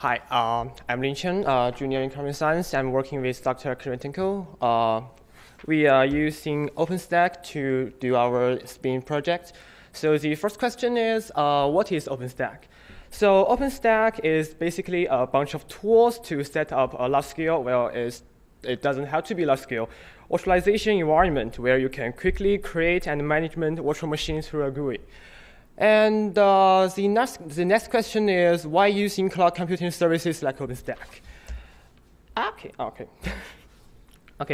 Hi, I'm Lin Cheng, junior in computer science. I'm working with Dr. Kriventenko. We are using Openstack to do our spin project. So the first question is, what is Openstack? So Openstack is basically a bunch of tools to set up a large-scale, well, it doesn't have to be large-scale, virtualization environment where you can quickly create and manage virtual machines through a GUI. And the next question is, why using cloud computing services like OpenStack? Okay,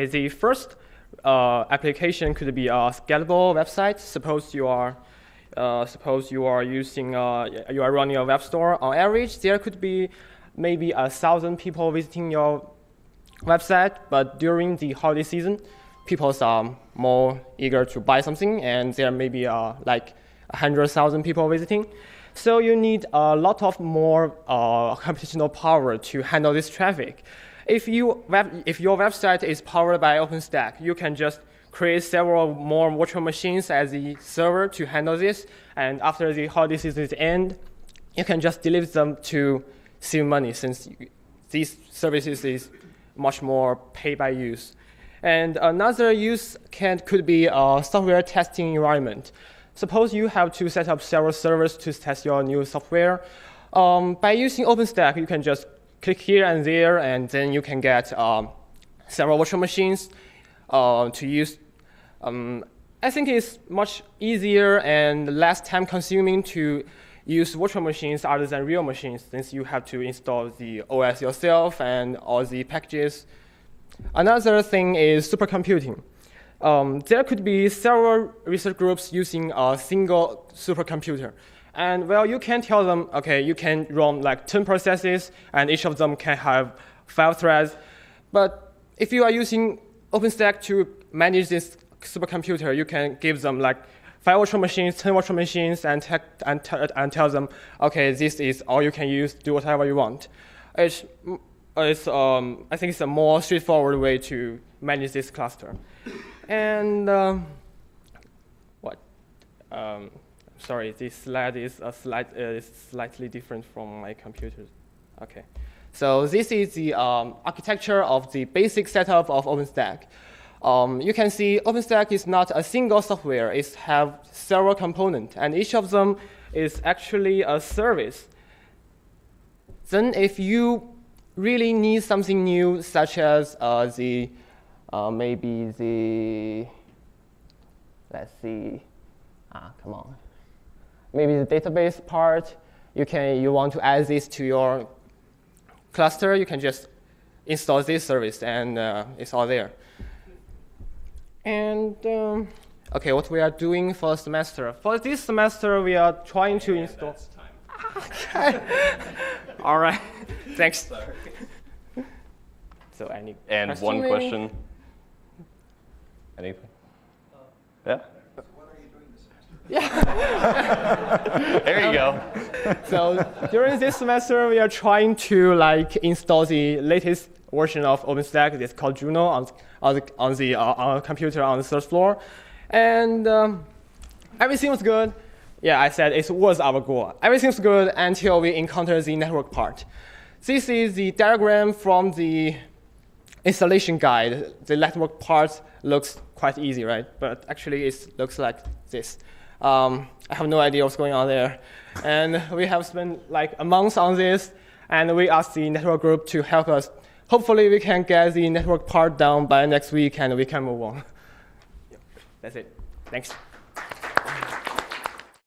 the first application could be a scalable website. Suppose you are running a web store. On average, there could be maybe 1,000 people visiting your website, but during the holiday season, people are more eager to buy something, and there may be like 100,000 people visiting. So you need a lot of more computational power to handle this traffic. If your website is powered by OpenStack, you can just create several more virtual machines as the server to handle this. And after the holiday season ends, you can just deliver them to save money, since these services is much more pay by use. And another use could be a software testing environment. Suppose you have to set up several servers to test your new software. By using OpenStack, you can just click here and there, and then you can get several virtual machines to use. I think it's much easier and less time-consuming to use virtual machines other than real machines, since you have to install the OS yourself and all the packages. Another thing is supercomputing. There could be several research groups using a single supercomputer. And well, you can tell them, okay, you can run like 10 processes, and each of them can have 5 threads. But if you are using OpenStack to manage this supercomputer, you can give them like 5 virtual machines, 10 virtual machines, and tell them, okay, this is all you can use, do whatever you want. I think it's a more straightforward way to manage this cluster. And sorry, this slide is slightly different from my computer. Okay, so this is the architecture of the basic setup of OpenStack. You can see OpenStack is not a single software. It has several components, and each of them is actually a service. Then if you really need something new, such as maybe the, let's see, come on. Maybe the database part, you want to add this to your cluster, you can just install this service, and it's all there. And okay, what we are doing for the semester. For this semester, we are trying to install. Okay. All right, thanks. Sorry. So and one question. Anything? Yeah? So what are you doing this semester? Yeah. There you go. So during this semester, we are trying to install the latest version of OpenStack. It's called Juno on the computer on the third floor, and everything was good. Yeah, I said it was our goal. Everything's good until we encounter the network part. This is the diagram from the installation guide. The network part looks quite easy, right? But actually, it looks like this. I have no idea what's going on there. And we have spent a month on this, and we asked the network group to help us. Hopefully, we can get the network part done by next week, and we can move on. That's it. Thanks.